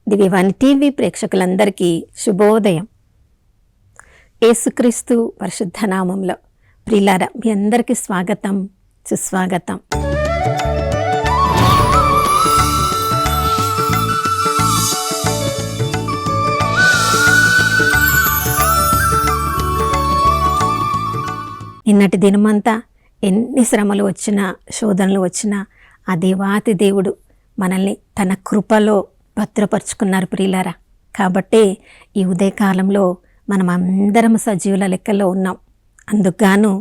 దివ్యవాణి TV ప్రేక్షకులందరికీ శుభోదయం. యేసుక్రీస్తు పరిశుద్ధ నామంలో ప్రియులారా, మీ అందరికీ స్వాగతం, సుస్వాగతం. నిన్నటి దినమంతా ఎన్ని శ్రమలు వచ్చినా, శోధనలు వచ్చినా ఆ దేవాతి దేవుడు మనల్ని తన కృపలో భద్రపరుచుకున్నారు ప్రియులారా. కాబట్టే ఈ ఉదయకాలంలో మనం అందరం సజీవుల లెక్కలో ఉన్నాం. అందుకుగాను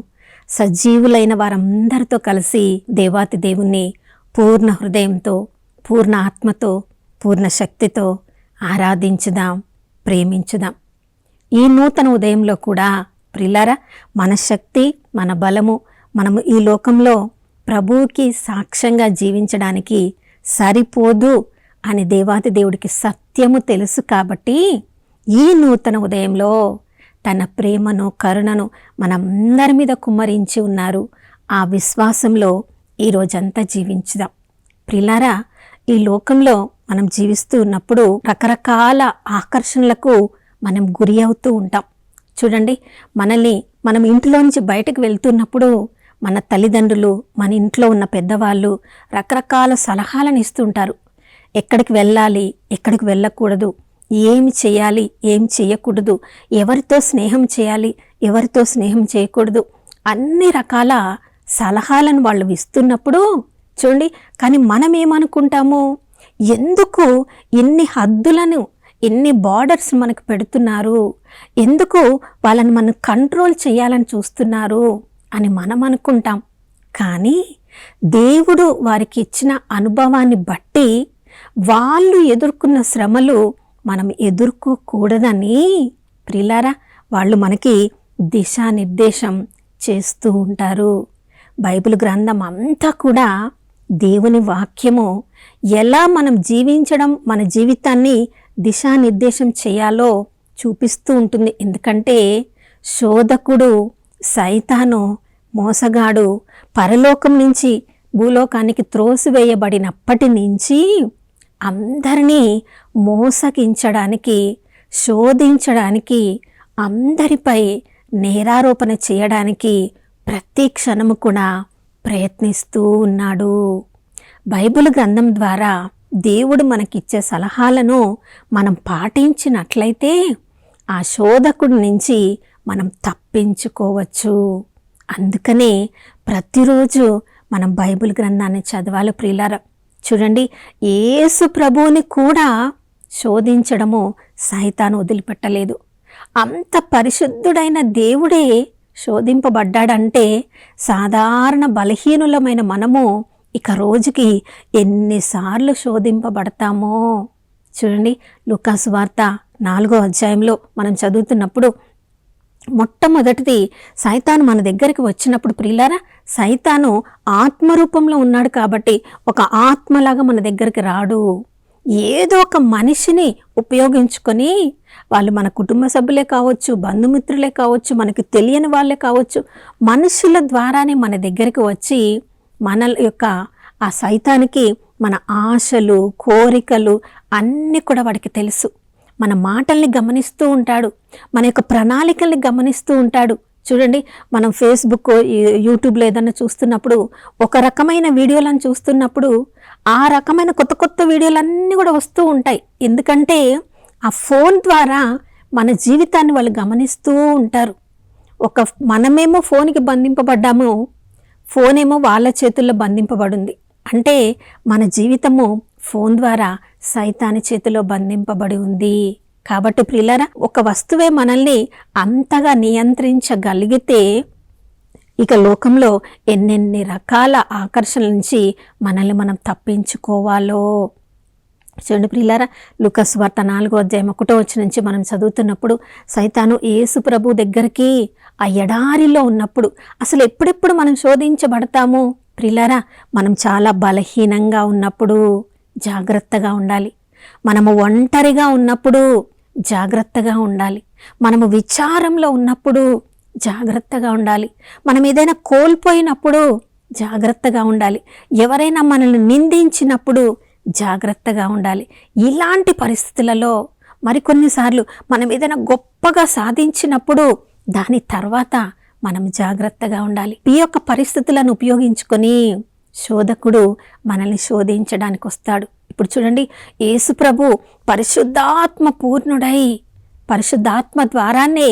సజీవులైన వారందరితో కలిసి దేవాతి దేవుణ్ణి పూర్ణ హృదయంతో, పూర్ణ ఆత్మతో, పూర్ణ శక్తితో ఆరాధించుదాం, ప్రేమించుదాం. ఈ నూతన ఉదయంలో కూడా ప్రియులారా, మన శక్తి, మన బలము, మనము ఈ లోకంలో ప్రభువుకి సాక్ష్యంగా జీవించడానికి సరిపోదు అని దేవాతి దేవుడికి సత్యము తెలుసు. కాబట్టి ఈ నూతన ఉదయంలో తన ప్రేమను, కరుణను మనందరి మీద కుమ్మరించి ఉన్నారు. ఆ విశ్వాసంలో ఈరోజంతా జీవించుదాం. ప్రియులారా, ఈ లోకంలో మనం జీవిస్తూ ఉన్నప్పుడు రకరకాల ఆకర్షణలకు మనం గురి అవుతూ ఉంటాం. చూడండి, మనం ఇంట్లో నుంచి బయటకు వెళ్తున్నప్పుడు మన తల్లిదండ్రులు, మన ఇంట్లో ఉన్న పెద్దవాళ్ళు రకరకాల సలహాలను ఇస్తుంటారు. ఎక్కడికి వెళ్ళాలి, ఎక్కడికి వెళ్ళకూడదు, ఏమి చేయాలి, ఏం చేయకూడదు, ఎవరితో స్నేహం చేయాలి, ఎవరితో స్నేహం చేయకూడదు, అన్ని రకాల సలహాలను వాళ్ళు ఇస్తున్నప్పుడు చూడండి, కానీ మనం ఏమనుకుంటాము, ఎందుకు ఇన్ని హద్దులను, ఎన్ని బార్డర్స్ మనకు పెడుతున్నారు, ఎందుకు వాళ్ళని మనం కంట్రోల్ చేయాలని చూస్తున్నారు అని మనం అనుకుంటాం. కానీ దేవుడు వారికి ఇచ్చిన అనుభవాన్ని బట్టి వాళ్ళు ఎదుర్కొన్న శ్రమలు మనం ఎదుర్కోకూడదని ప్రియులారా వాళ్ళు మనకి దిశానిర్దేశం చేస్తూ ఉంటారు. బైబిల్ గ్రంథం అంతా కూడా దేవుని వాక్యము ఎలా మనం జీవించడం, మన జీవితాన్ని దిశానిర్దేశం చేయాలో చూపిస్తూ ఉంటుంది. ఎందుకంటే శోధకుడు, సైతాను, మోసగాడు పరలోకం నుంచి భూలోకానికి త్రోసివేయబడినప్పటి నుంచి అందరినీ మోసగించడానికి, శోధించడానికి, అందరిపై నేరారోపణ చేయడానికి ప్రతి క్షణము కూడా ప్రయత్నిస్తూ ఉన్నాడు. బైబిల్ గ్రంథం ద్వారా దేవుడు మనకిచ్చే సలహాలను మనం పాటించినట్లయితే ఆ శోధకుడి నుంచి మనం తప్పించుకోవచ్చు. అందుకనే ప్రతిరోజు మనం బైబిల్ గ్రంథాన్ని చదవాలి ప్రియులారా. చూడండి, యేసు ప్రభువుని కూడా శోధించడము సైతాను వదిలిపెట్టలేదు. అంత పరిశుద్ధుడైన దేవుడే శోధింపబడ్డాడంటే సాధారణ బలహీనులమైన మనము ఇక రోజుకి ఎన్నిసార్లు శోధింపబడతామో చూడండి. లూకాసు వార్త 4వ అధ్యాయంలో మనం చదువుతున్నప్పుడు మొట్టమొదటిది సైతాను మన దగ్గరికి వచ్చినప్పుడు ప్రియులారా, సైతాను ఆత్మరూపంలో ఉన్నాడు కాబట్టి ఒక ఆత్మలాగా మన దగ్గరికి రాడు. ఏదో ఒక మనిషిని ఉపయోగించుకొని, వాళ్ళు మన కుటుంబ సభ్యులే కావచ్చు, బంధుమిత్రులే కావచ్చు, మనకి తెలియని వాళ్ళే కావచ్చు, మనుషుల ద్వారానే మన దగ్గరికి వచ్చి మన యొక్క ఆ సైతానికి మన ఆశలు, కోరికలు అన్నీ కూడా వాడికి తెలుసు. మన మాటల్ని గమనిస్తూ ఉంటాడు, మన యొక్క ప్రణాళికల్ని గమనిస్తూ ఉంటాడు. చూడండి, మనం ఫేస్బుక్, యూట్యూబ్లో ఏదన్నా చూస్తున్నప్పుడు ఒక రకమైన వీడియోలను చూస్తున్నప్పుడు ఆ రకమైన కొత్త కొత్త వీడియోలన్నీ కూడా వస్తూ ఉంటాయి. ఎందుకంటే ఆ ఫోన్ ద్వారా మన జీవితాన్ని వాళ్ళు గమనిస్తూ ఉంటారు. మనమేమో ఫోన్కి బంధింపబడ్డాము, ఫోన్ ఏమో వాళ్ళ చేతుల్లో బంధింపబడింది. అంటే మన జీవితము ఫోన్ ద్వారా సైతాని చేతిలో బంధింపబడి ఉంది. కాబట్టి ప్రియులారా, ఒక వస్తువే మనల్ని అంతగా నియంత్రించగలిగితే ఇక లోకంలో ఎన్నెన్ని రకాల ఆకర్షణల నుంచి మనల్ని మనం తప్పించుకోవాలో చూడండి ప్రియులారా. లూకాసు వార్త 4వ అధ్యాయం 1వ వచనం నుంచి మనం చదువుతున్నప్పుడు సైతాను యేసు ప్రభు దగ్గరికి ఆ ఎడారిలో ఉన్నప్పుడు, అసలు ఎప్పుడెప్పుడు మనం శోధించబడతాము ప్రియులారా, మనం చాలా బలహీనంగా ఉన్నప్పుడు జాగ్రత్తగా ఉండాలి. మనము ఒంటరిగా ఉన్నప్పుడు జాగ్రత్తగా ఉండాలి. మనము విచారంలో ఉన్నప్పుడు జాగ్రత్తగా ఉండాలి. మనం ఏదైనా కోల్పోయినప్పుడు జాగ్రత్తగా ఉండాలి. ఎవరైనా మనల్ని నిందించినప్పుడు జాగ్రత్తగా ఉండాలి. ఇలాంటి పరిస్థితులలో మరికొన్నిసార్లు మనం ఏదైనా గొప్పగా సాధించినప్పుడు దాని తర్వాత మనం జాగ్రత్తగా ఉండాలి. ఈ యొక్క పరిస్థితులను ఉపయోగించుకొని శోధకుడు మనల్ని శోధించడానికి వస్తాడు. ఇప్పుడు చూడండి, యేసు ప్రభు పరిశుద్ధాత్మ పూర్ణుడై పరిశుద్ధాత్మ ద్వారానే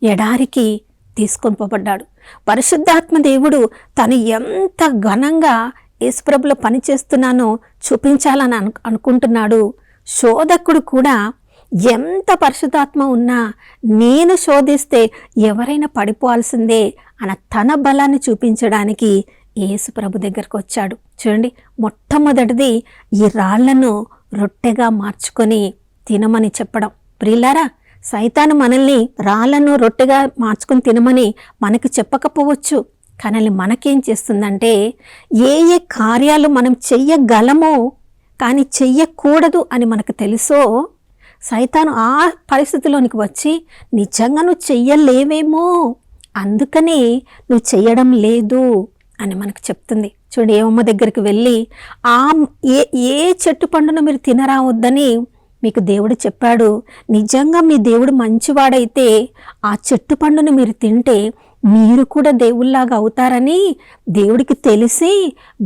ఎడారికి తీసుకొని పోబడ్డాడు. పరిశుద్ధాత్మ దేవుడు తను ఎంత ఘనంగా యేసుప్రభులో పనిచేస్తున్నానో చూపించాలని అనుకుంటున్నాడు. శోధకుడు కూడా ఎంత పరిశుద్ధాత్మ ఉన్నా నేను శోధిస్తే ఎవరైనా పడిపోవాల్సిందే అన్న తన బలాన్ని చూపించడానికి యేసుప్రభు దగ్గరకు వచ్చాడు. చూడండి, మొట్టమొదటిది ఈ రాళ్లను రొట్టెగా మార్చుకొని తినమని చెప్పడం. ప్రియులారా, సైతాను మనల్ని రాళ్లను రొట్టెగా మార్చుకొని తినమని మనకి చెప్పకపోవచ్చు, కానీ మనకేం చేస్తుందంటే ఏ ఏ కార్యాలు మనం చెయ్యగలమో కానీ చెయ్యకూడదు అని మనకు తెలుసో సైతాను ఆ పరిస్థితిలోనికి వచ్చి నిజంగా నువ్వు చెయ్యలేవేమో, అందుకని నువ్వు చెయ్యడం లేదు అని మనకు చెప్తుంది. చూడండి, ఏమమ్మ దగ్గరికి వెళ్ళి ఏ చెట్టు పండును మీరు తినరావద్దని మీకు దేవుడు చెప్పాడు. నిజంగా మీ దేవుడు మంచివాడైతే ఆ చెట్టు పండును మీరు తింటే మీరు కూడా దేవుళ్ళలాగా అవుతారని దేవుడికి తెలిసి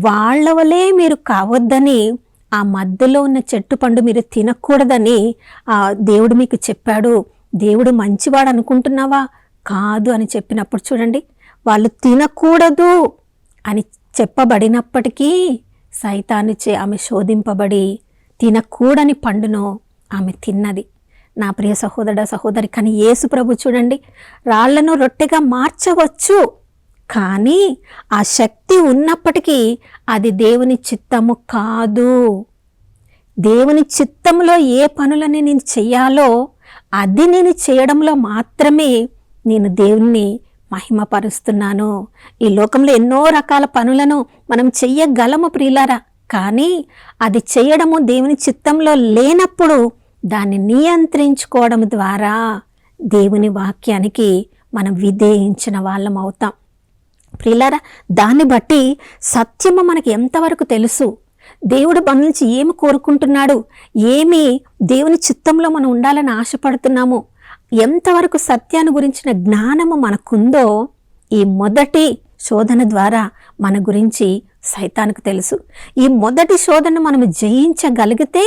వాళ్ళ వలే మీరు కావద్దని ఆ మధ్యలో ఉన్న చెట్టు పండు మీరు తినకూడదని ఆ దేవుడు మీకు చెప్పాడు. దేవుడు మంచివాడు అనుకుంటున్నావా? కాదు అని చెప్పినప్పుడు చూడండి, వాళ్ళు తినకూడదు అని చెప్పబడినప్పటికీ సైతానుచే ఆమె శోధింపబడి తినకూడని పండును ఆమె తిన్నది. నా ప్రియ సహోదర సహోదరి, కానీ యేసు ప్రభు చూడండి, రాళ్లను రొట్టెగా మార్చవచ్చు, కానీ ఆ శక్తి ఉన్నప్పటికీ అది దేవుని చిత్తము కాదు. దేవుని చిత్తంలో ఏ పనులని నేను చెయ్యాలో అది నేను చేయడంలో మాత్రమే నేను దేవుణ్ణి మహిమపరుస్తున్నాను. ఈ లోకంలో ఎన్నో రకాల పనులను మనం చెయ్యగలము ప్రియులారా, కానీ అది చేయడము దేవుని చిత్తంలో లేనప్పుడు దాన్ని నియంత్రించుకోవడం ద్వారా దేవుని వాక్యానికి మనం విధేయించిన వాళ్ళం అవుతాం. ప్రియులారా, దాన్ని బట్టి సత్యము మనకి ఎంతవరకు తెలుసు, దేవుడు మన నుంచి ఏమి కోరుకుంటున్నాడు, ఏమి దేవుని చిత్తంలో మనం ఉండాలని ఆశపడుతున్నాము, ఎంతవరకు సత్యాన్ని గురించిన జ్ఞానము మనకుందో ఈ మొదటి శోధన ద్వారా మన గురించి సైతానికి తెలుసు. ఈ మొదటి శోధన మనం జయించగలిగితే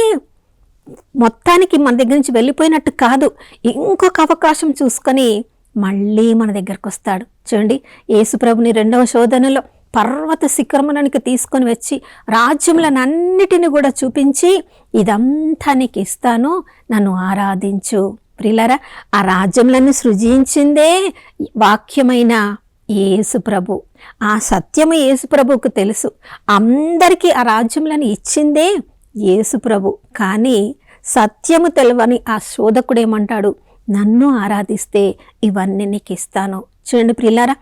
మొత్తానికి మన దగ్గర నుంచి వెళ్ళిపోయినట్టు కాదు, ఇంకొక అవకాశం చూసుకొని మళ్ళీ మన దగ్గరకు వస్తాడు. చూడండి, యేసుప్రభుని రెండవ శోధనలో పర్వత శిఖరమునికి తీసుకొని వచ్చి రాజ్యములనన్నిటిని కూడా చూపించి ఇదంతా నీకు ఇస్తాను, నన్ను ఆరాధించు. ప్రియులారా, ఆ రాజ్యములన్నీ సృజించిందే వాక్యమైన యేసుప్రభు. ఆ సత్యము యేసుప్రభుకు తెలుసు. అందరికీ ఆ రాజ్యములను ఇచ్చిందే యేసుప్రభు. కానీ సత్యము తెలియని ఆ శోధకుడు ఏమంటాడు, నన్ను ఆరాధిస్తే ఇవన్నీ నీకు ఇస్తాను. చూడండి ప్రియులారా,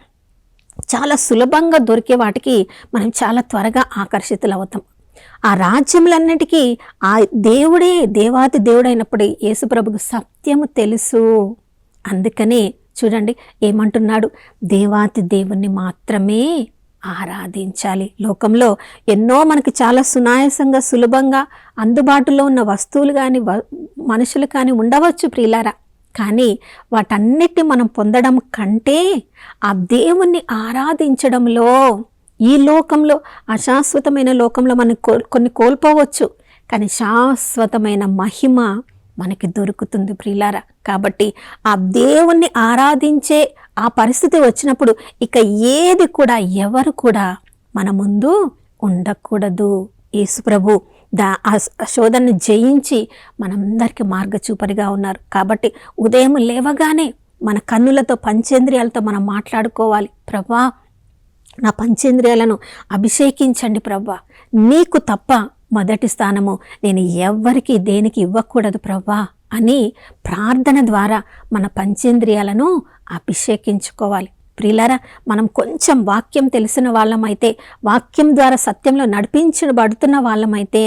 చాలా సులభంగా దొరికే వాటికి మనం చాలా త్వరగా ఆకర్షితులవుతాం. ఆ రాజ్యములన్నిటికీ ఆ దేవుడే దేవాది దేవుడైనప్పుడు యేసుప్రభుకు సత్యము తెలుసు. అందుకనే చూడండి ఏమంటున్నాడు, దేవాతి దేవుణ్ణి మాత్రమే ఆరాధించాలి. లోకంలో ఎన్నో మనకి చాలా సునాయాసంగా సులభంగా అందుబాటులో ఉన్న వస్తువులు కానీ మనుషులు కానీ ఉండవచ్చు ప్రియులారా, కానీ వాటన్నిటిని మనం పొందడం కంటే ఆ దేవుణ్ణి ఆరాధించడంలో ఈ లోకంలో అశాశ్వతమైన లోకంలో మనం కొన్ని కోల్పోవచ్చు, కానీ శాశ్వతమైన మహిమ మనకి దొరుకుతుంది ప్రియులారా. కాబట్టి ఆ దేవుణ్ణి ఆరాధించే ఆ పరిస్థితి వచ్చినప్పుడు ఇక ఏది కూడా ఎవరు కూడా మన ముందు ఉండకూడదు. యేసుప్రభు ఆ శోధనను జయించి మనందరికీ మార్గచూపరిగా ఉన్నారు. కాబట్టి ఉదయం లేవగానే మన కన్నులతో పంచేంద్రియాలతో మనం మాట్లాడుకోవాలి, ప్రభా నా పంచేంద్రియాలను అభిషేకించండి ప్రభా, నీకు తప్ప మొదటి స్థానము నేను ఎవ్వరికి దేనికి ఇవ్వకూడదు ప్రభా అని ప్రార్థన ద్వారా మన పంచేంద్రియాలను అభిషేకించుకోవాలి. ప్రియులారా, మనం కొంచెం వాక్యం తెలిసిన వాళ్ళమైతే, వాక్యం ద్వారా సత్యంలో నడిపించబడుతున్న వాళ్ళమైతే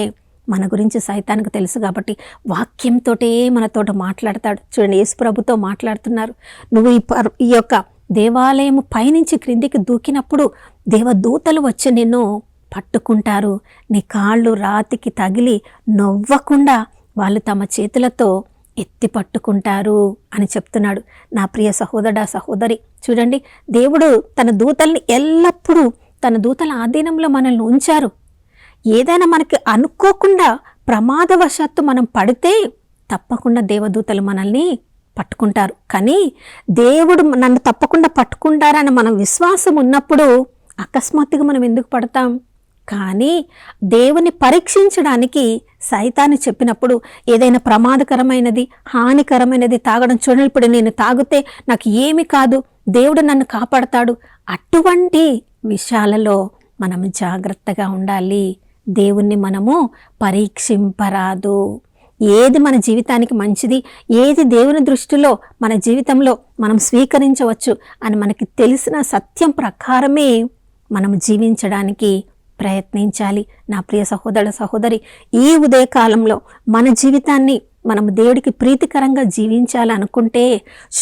మన గురించి సైతానికి తెలుసు కాబట్టి వాక్యంతోటే మనతోటి మాట్లాడతాడు. చూడండి, యేసుప్రభుతో మాట్లాడుతున్నారు, నువ్వు ఈ యొక్క దేవాలయం పైనుంచి క్రిందికి దూకినప్పుడు దేవదూతలు వచ్చి నిన్ను పట్టుకుంటారు. నీ కాళ్ళు రాతికి తగిలి నవ్వకుండా వాళ్ళు తమ చేతులతో ఎత్తి పట్టుకుంటారు అని చెప్తున్నాడు. నా ప్రియ సహోదరుడా, సహోదరి, చూడండి, దేవుడు తన దూతల్ని ఎల్లప్పుడూ తన దూతల ఆధీనంలో మనల్ని ఉంచారు. ఏదైనా మనకి అనుకోకుండా ప్రమాదవశాత్తు మనం పడితే తప్పకుండా దేవదూతలు మనల్ని పట్టుకుంటారు. కానీ దేవుడు నన్ను తప్పకుండా పట్టుకుంటారని మనం విశ్వాసం ఉన్నప్పుడు అకస్మాత్తుగా మనం ఎందుకు పడతాం? కానీ దేవుని పరీక్షించడానికి సైతాను చెప్పినప్పుడు ఏదైనా ప్రమాదకరమైనది, హానికరమైనది తాగడం, చూడండి, ఇప్పుడు నేను తాగితే నాకు ఏమి కాదు, దేవుడు నన్ను కాపాడతాడు, అటువంటి విషయాలలో మనం జాగ్రత్తగా ఉండాలి. దేవుణ్ణి మనము పరీక్షింపరాదు. ఏది మన జీవితానికి మంచిది, ఏది దేవుని దృష్టిలో మన జీవితంలో మనం స్వీకరించవచ్చు అని మనకి తెలిసిన సత్యం ప్రకారమే మనం జీవించడానికి ప్రయత్నించాలి. నా ప్రియ సహోదర, సహోదరి, ఈ ఉదయకాలంలో మన జీవితాన్ని మనం దేవుడికి ప్రీతికరంగా జీవించాలనుకుంటే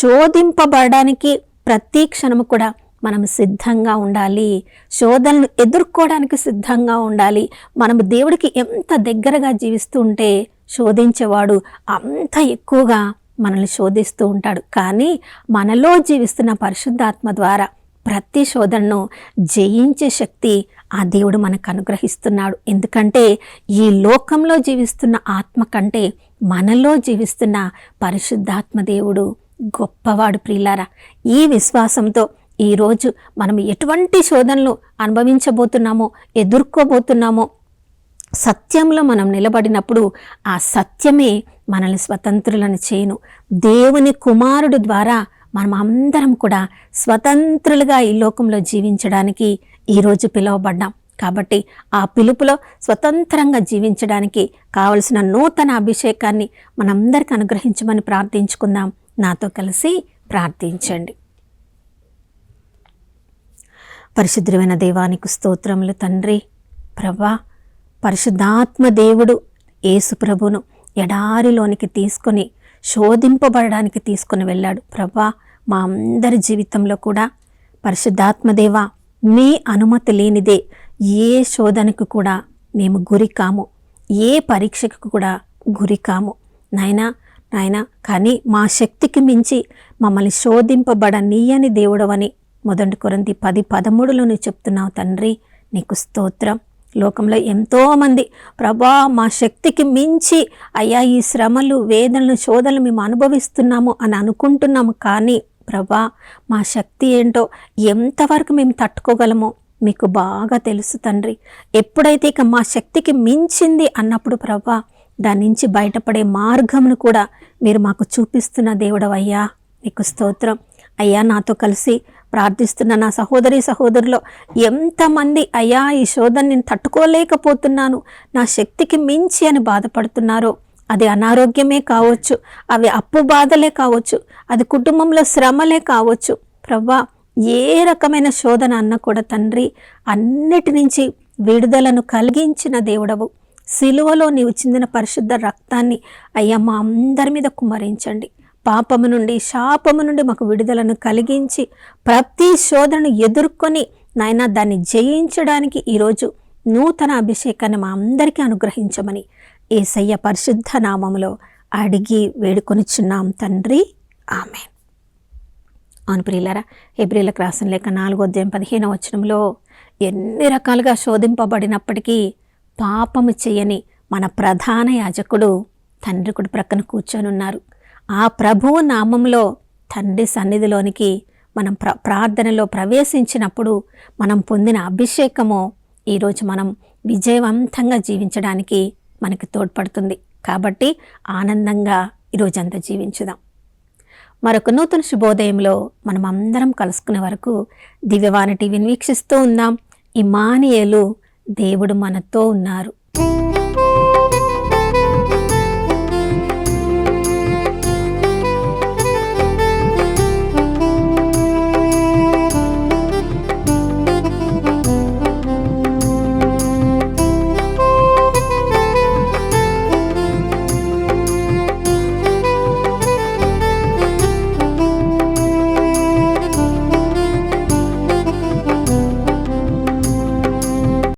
శోధింపబడడానికి ప్రతి క్షణము కూడా మనం సిద్ధంగా ఉండాలి. శోధనను ఎదుర్కోవడానికి సిద్ధంగా ఉండాలి. మనం దేవుడికి ఎంత దగ్గరగా జీవిస్తూ ఉంటే శోధించేవాడు అంత ఎక్కువగా మనల్ని శోధిస్తూ ఉంటాడు. కానీ మనలో జీవిస్తున్న పరిశుద్ధాత్మ ద్వారా ప్రతి శోధనను జయించే శక్తి ఆ దేవుడు మనకు అనుగ్రహిస్తున్నాడు. ఎందుకంటే ఈ లోకంలో జీవిస్తున్న ఆత్మ కంటే మనలో జీవిస్తున్న పరిశుద్ధాత్మ దేవుడు గొప్పవాడు. ప్రియులారా, ఈ విశ్వాసంతో ఈరోజు మనం ఎటువంటి శోధనలు అనుభవించబోతున్నామో, ఎదుర్కోబోతున్నామో, సత్యంలో మనం నిలబడినప్పుడు ఆ సత్యమే మనల్ని స్వతంత్రులను చేయును. దేవుని కుమారుడు ద్వారా మనం అందరం కూడా స్వతంత్రులుగా ఈ లోకంలో జీవించడానికి ఈరోజు పిలువబడ్డాం. కాబట్టి ఆ పిలుపులో స్వతంత్రంగా జీవించడానికి కావలసిన నూతన అభిషేకాన్ని మనందరికీ అనుగ్రహించమని ప్రార్థించుకుందాం. నాతో కలిసి ప్రార్థించండి. పరిశుద్ధమైన దేవానికి స్తోత్రములు తండ్రి. ప్రభా, పరిశుద్ధాత్మ దేవుడు యేసు ప్రభును ఎడారిలోనికి తీసుకొని శోధింపబడడానికి తీసుకొని వెళ్ళాడు. ప్రభా, మా అందరి జీవితంలో కూడా పరిశుద్ధాత్మదేవా, మీ అనుమతి లేనిదే ఏ శోధనకు కూడా మేము గురి కాము, ఏ పరీక్షకు కూడా గురి కాము నాయనా. కానీ మా శక్తికి మించి మమ్మల్ని శోధింపబడనీయని దేవుడవని 1 కొరింథీ 10:13 చెప్తున్నావు తండ్రి. నీకు స్తోత్రం. లోకంలో ఎంతోమంది ప్రభా, మా శక్తికి మించి అయ్యా ఈ శ్రమలు, వేదనలు, శోధనలు మేము అనుభవిస్తున్నాము అని అనుకుంటున్నాము. కానీ ప్రభా, మా శక్తి ఏంటో, ఎంతవరకు మేము తట్టుకోగలమో మీకు బాగా తెలుసు తండ్రి. ఎప్పుడైతే ఇక మా శక్తికి మించింది అన్నప్పుడు ప్రభా, దాని నుంచి బయటపడే మార్గమును కూడా మీరు మాకు చూపిస్తున్న దేవుడవయ్యా, నీకు స్తోత్రం. అయ్యా, నాతో కలిసి ప్రార్థిస్తున్న నా సహోదరి సహోదరులో ఎంతమంది అయ్యా ఈ శోధన నేను తట్టుకోలేకపోతున్నాను, నా శక్తికి మించి అని బాధపడుతున్నారో, అది అనారోగ్యమే కావచ్చు, అవి అప్పు బాధలే కావచ్చు, అది కుటుంబంలో శ్రమలే కావచ్చు. ప్రభా, ఏ రకమైన శోధన అన్న కూడా తండ్రి అన్నిటి నుంచి విడుదలను కలిగించిన దేవుడవు. సిలువలో నీవు చిందిన పరిశుద్ధ రక్తాన్ని అయ్యా మా అందరి మీద కుమ్మరించండి. పాపము నుండి, శాపము నుండి మాకు విడుదలను కలిగించి ప్రతి శోధనను ఎదుర్కొని నాయనా దాన్ని జయించడానికి ఈరోజు నూతన అభిషేకాన్ని మా అందరికీ అనుగ్రహించమని యేసయ్య పరిశుద్ధ నామములో అడిగి వేడుకొనిచున్నాం తండ్రి, ఆమేన్. అవును ప్రియులారా, హెబ్రీయులకు రాసిన లేఖ 4:15 ఎన్ని రకాలుగా శోధింపబడినప్పటికీ పాపము చేయని మన ప్రధాన యాజకుడు తండ్రి కుడి ప్రక్కన కూర్చొని ఉన్నారు. ఆ ప్రభువు నామంలో తండ్రి సన్నిధిలోనికి మనం ప్రార్థనలో ప్రవేశించినప్పుడు మనం పొందిన అభిషేకము ఈరోజు మనం విజయవంతంగా జీవించడానికి మనకి తోడ్పడుతుంది. కాబట్టి ఆనందంగా ఈరోజంతా జీవించుదాం. మరొక నూతన శుభోదయంలో మనం అందరం కలుసుకునే వరకు దివ్యవాణి టీవీని వీక్షిస్తూ ఉందాం. ఇమ్మానుయేలు, దేవుడు మనతో ఉన్నారు.